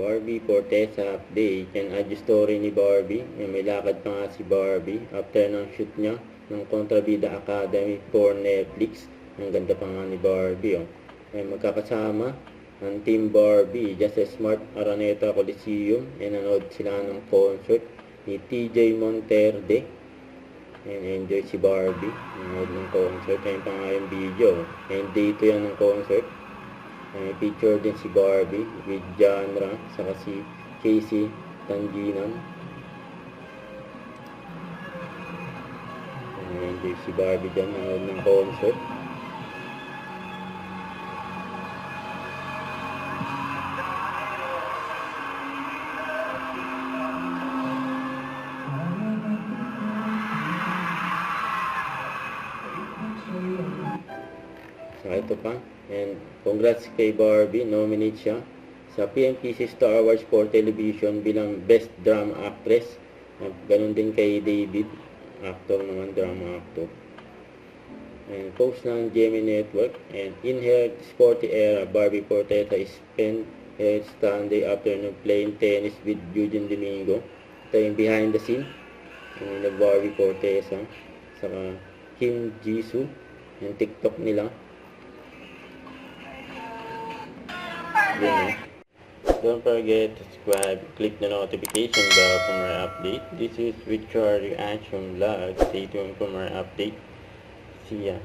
Barbie Fortesa update. Yan ay story ni Barbie. Yan, may lakad pa nga si Barbie after ng shoot niya ng Contrabida Academy for Netflix. Ang ganda pa nga ni Barbie. Oh. Yan, magkakasama ang Team Barbie just a Smart Araneta Coliseum. Yan, nanood sila ng concert ni TJ Monterde. Yan, enjoy si Barbie. Nanood ng concert. Yan pa nga yung video. Yan, dito yan ng concert. Picture din si Barbie with Janra saka si Casey Tanginan. Enjoy si Barbie dyan nanood ng concert. Saka ito pa. And congrats kay Barbie, nominate siya sa PMPC Star Awards for Television bilang Best Drama Actress. Ganon din kay David, actor naman, drama actor. And post ng Gemini Network. And in her sporty era, Barbie Fortesa spent her Sunday afternoon playing tennis with Eugene Domingo. Ito yung behind the scene ng Barbie Fortesa saka Kim Jisoo, yung TikTok nila. Don't forget to subscribe, click the notification bell for more update. This is Richard Reaction Vlog. Stay tuned for more update. See ya.